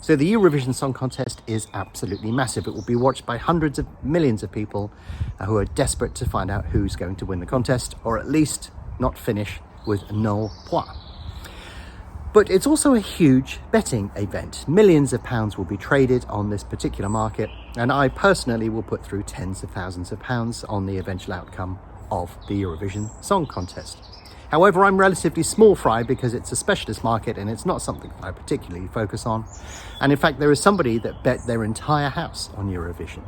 So the Eurovision Song Contest is absolutely massive. It will be watched by hundreds of millions of people who are desperate to find out who's going to win the contest, or at least not finish with null points. But it's also a huge betting event. Millions of pounds will be traded on this particular market, and I personally will put through tens of thousands of pounds on the eventual outcome of the Eurovision Song Contest. However, I'm relatively small fry because it's a specialist market and it's not something that I particularly focus on. And in fact, there is somebody that bet their entire house on Eurovision.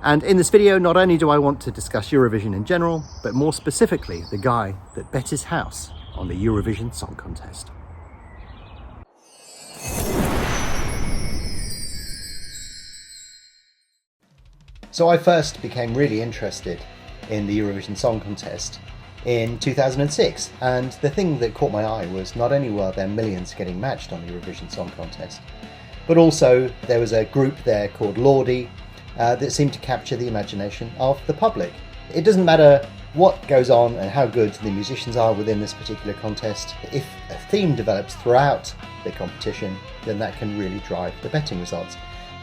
And in this video, not only do I want to discuss Eurovision in general, but more specifically, the guy that bet his house on the Eurovision Song Contest. So I first became really interested in the Eurovision Song Contest in 2006, and the thing that caught my eye was not only were there millions getting matched on the Eurovision Song Contest, but also there was a group there called Lordi that seemed to capture the imagination of the public. It doesn't matter what goes on and how good the musicians are within this particular contest, if a theme develops throughout the competition, then that can really drive the betting results.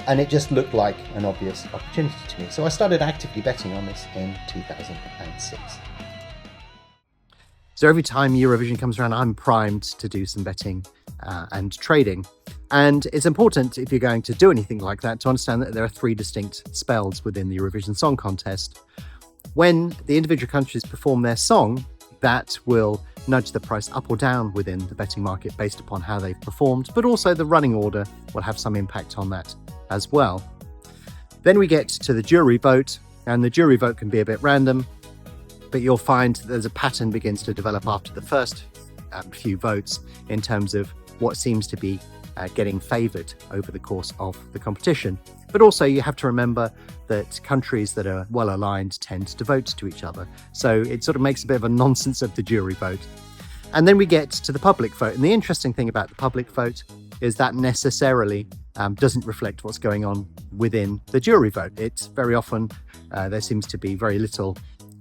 And it just looked like an obvious opportunity to me. So I started actively betting on this in 2006. So every time Eurovision comes around, I'm primed to do some betting and trading. And it's important, if you're going to do anything like that, to understand that there are three distinct spells within the Eurovision Song Contest. When the individual countries perform their song, that will nudge the price up or down within the betting market based upon how they've performed, but also the running order will have some impact on that as well. Then we get to the jury vote, and the jury vote can be a bit random, but you'll find that there's a pattern begins to develop after the first few votes in terms of what seems to be getting favoured over the course of the competition. But also you have to remember that countries that are well aligned tend to vote to each other. So it sort of makes a bit of a nonsense of the jury vote. And then we get to the public vote. And the interesting thing about the public vote is that necessarily doesn't reflect what's going on within the jury vote. It's very often, there seems to be very little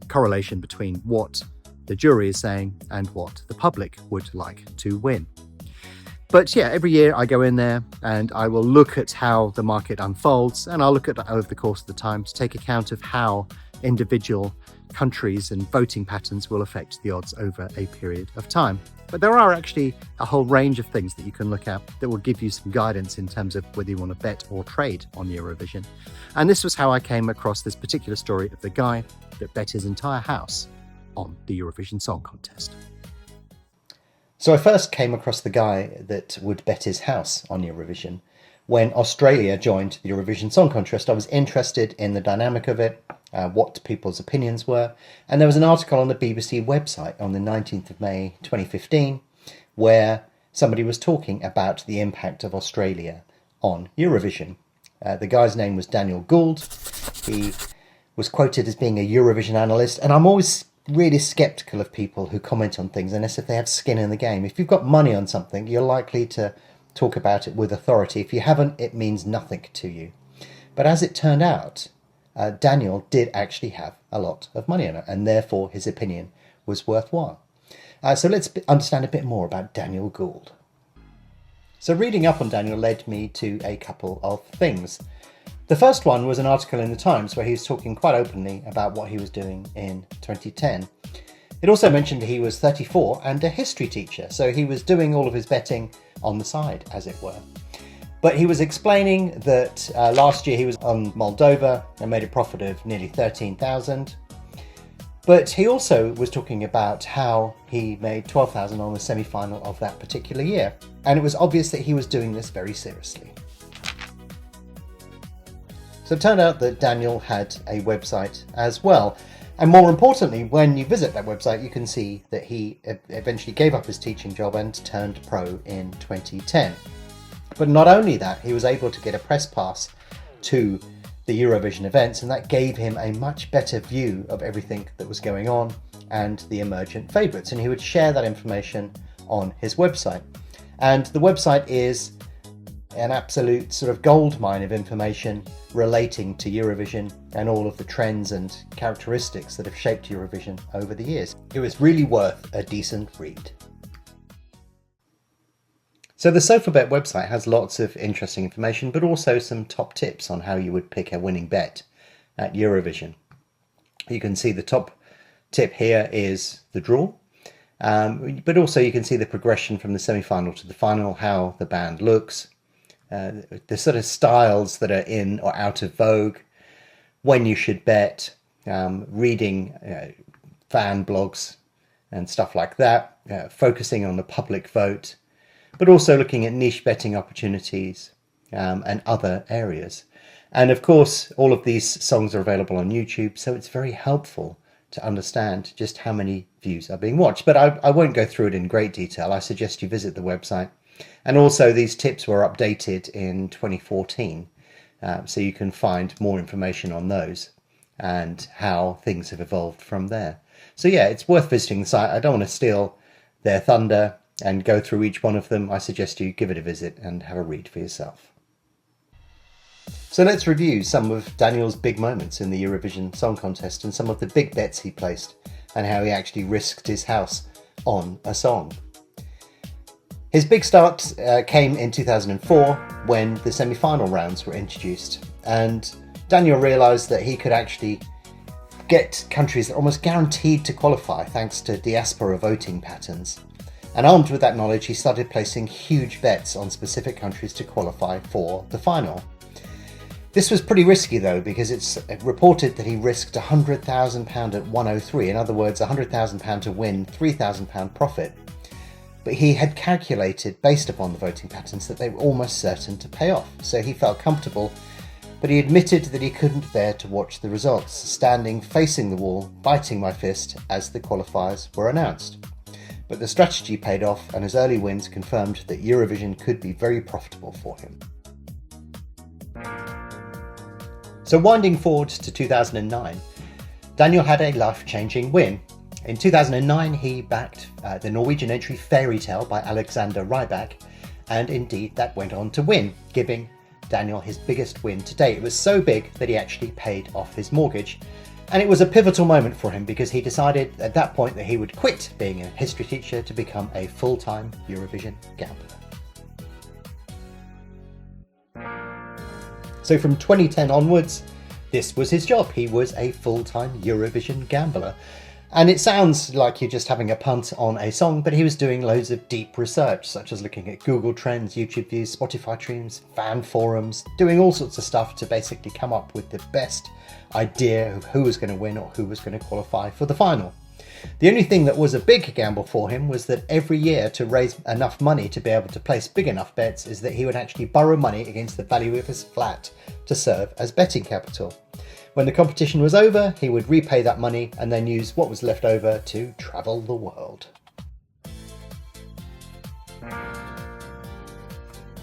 correlation between what the jury is saying and what the public would like to win. But yeah, every year I go in there and I will look at how the market unfolds, and I'll look at that over the course of the time to take account of how individual countries and voting patterns will affect the odds over a period of time. But there are actually a whole range of things that you can look at that will give you some guidance in terms of whether you want to bet or trade on Eurovision. And this was how I came across this particular story of the guy that bet his entire house on the Eurovision Song Contest. So I first came across the guy that would bet his house on Eurovision when Australia joined the Eurovision Song Contest. I was interested in the dynamic of it, what people's opinions were, and there was an article on the BBC website on the 19th of May 2015 where somebody was talking about the impact of Australia on Eurovision. The guy's name was Daniel Gould. He was quoted as being a Eurovision analyst, and I'm always really skeptical of people who comment on things unless if they have skin in the game. If you've got money on something, you're likely to talk about it with authority. If you haven't, it means nothing to you. But as it turned out, Daniel did actually have a lot of money on it, and therefore his opinion was worthwhile. So let's understand a bit more about Daniel Gould. So reading up on Daniel led me to a couple of things. The first one was an article in the Times where he was talking quite openly about what he was doing in 2010. It also mentioned he was 34 and a history teacher, so he was doing all of his betting on the side, as it were. But he was explaining that last year he was on Moldova and made a profit of nearly 13,000. But he also was talking about how he made 12,000 on the semi-final of that particular year. And it was obvious that he was doing this very seriously. So it turned out that Daniel had a website as well. And more importantly, when you visit that website, you can see that he eventually gave up his teaching job and turned pro in 2010. But not only that, he was able to get a press pass to the Eurovision events, and that gave him a much better view of everything that was going on and the emergent favourites. And he would share that information on his website. And the website is an absolute sort of goldmine of information relating to Eurovision and all of the trends and characteristics that have shaped Eurovision over the years. It was really worth a decent read. So the Sofabet website has lots of interesting information, but also some top tips on how you would pick a winning bet at Eurovision. You can see the top tip here is the draw, but also you can see the progression from the semi-final to the final, how the band looks, the sort of styles that are in or out of vogue, when you should bet, reading fan blogs and stuff like that, focusing on the public vote, but also looking at niche betting opportunities and other areas. And of course, all of these songs are available on YouTube, so it's very helpful to understand just how many views are being watched. But I won't go through it in great detail. I suggest you visit the website. And also these tips were updated in 2014, so you can find more information on those and how things have evolved from there. So yeah, it's worth visiting the site. I don't want to steal their thunder and go through each one of them. I suggest you give it a visit and have a read for yourself. So let's review some of Daniel's big moments in the Eurovision Song Contest and some of the big bets he placed and how he actually risked his house on a song. His big start came in 2004 when the semi-final rounds were introduced, and Daniel realised that he could actually get countries that are almost guaranteed to qualify thanks to diaspora voting patterns. And armed with that knowledge, he started placing huge bets on specific countries to qualify for the final. This was pretty risky though, because it's reported that he risked £100,000 at 103, in other words £100,000 to win £3,000 profit. But he had calculated, based upon the voting patterns, that they were almost certain to pay off, so he felt comfortable, but he admitted that he couldn't bear to watch the results, standing facing the wall, biting my fist as the qualifiers were announced. But the strategy paid off, and his early wins confirmed that Eurovision could be very profitable for him. So winding forward to 2009, Daniel had a life-changing win. In 2009, he backed the Norwegian entry Fairy Tale by Alexander Rybak, and indeed that went on to win, giving Daniel his biggest win to date. It was so big that he actually paid off his mortgage. And it was a pivotal moment for him because he decided at that point that he would quit being a history teacher to become a full-time Eurovision gambler. So from 2010 onwards, this was his job. He was a full-time Eurovision gambler. And it sounds like you're just having a punt on a song, but he was doing loads of deep research, such as looking at Google Trends, YouTube views, Spotify streams, fan forums, doing all sorts of stuff to basically come up with the best idea of who was going to win or who was going to qualify for the final. The only thing that was a big gamble for him was that every year, to raise enough money to be able to place big enough bets, is that he would actually borrow money against the value of his flat to serve as betting capital. When the competition was over, he would repay that money and then use what was left over to travel the world.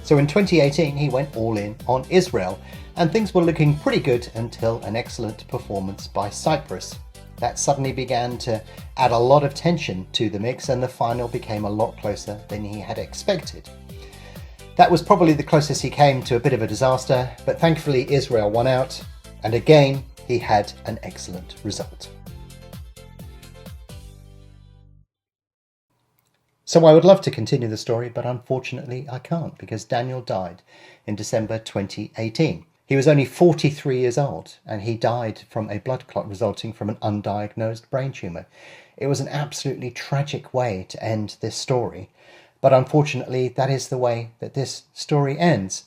So in 2018, he went all in on Israel, and things were looking pretty good until an excellent performance by Cyprus. That suddenly began to add a lot of tension to the mix, and the final became a lot closer than he had expected. That was probably the closest he came to a bit of a disaster, but thankfully Israel won out, and again he had an excellent result. So I would love to continue the story, but unfortunately I can't, because Daniel died in December 2018. He was only 43 years old, and he died from a blood clot resulting from an undiagnosed brain tumour. It was an absolutely tragic way to end this story, but unfortunately that is the way that this story ends.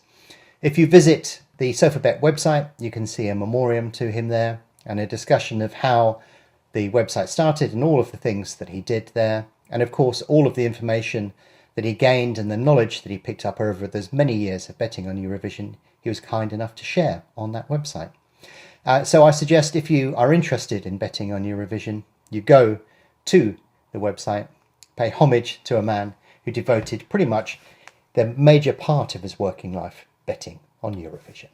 If you visit the Sofabet website, you can see a memoriam to him there and a discussion of how the website started and all of the things that he did there, and of course all of the information that he gained and the knowledge that he picked up over those many years of betting on Eurovision. He was kind enough to share on that website. So I suggest, if you are interested in betting on Eurovision, you go to the website, pay homage to a man who devoted pretty much the major part of his working life betting on Eurovision.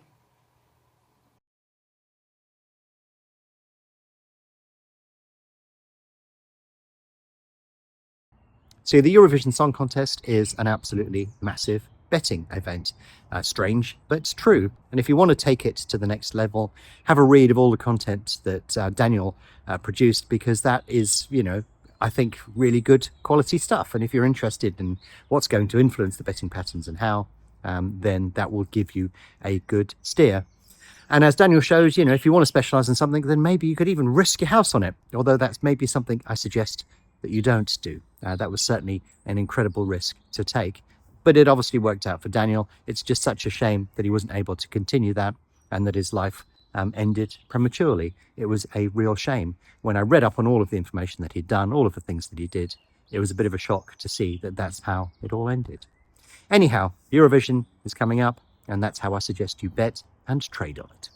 So the Eurovision Song Contest is an absolutely massive betting event. Strange, but true. And if you want to take it to the next level, have a read of all the content that Daniel produced, because that is, I think, really good quality stuff. And if you're interested in what's going to influence the betting patterns and how, then that will give you a good steer. And as Daniel shows, if you want to specialize in something, then maybe you could even risk your house on it, although that's maybe something I suggest that you don't do. That was certainly an incredible risk to take, but it obviously worked out for Daniel. It's just such a shame that he wasn't able to continue that and that his life ended prematurely. It was a real shame. When I read up on all of the information that he'd done, all of the things that he did, it was a bit of a shock to see that that's how it all ended. Anyhow, Eurovision is coming up, and that's how I suggest you bet and trade on it.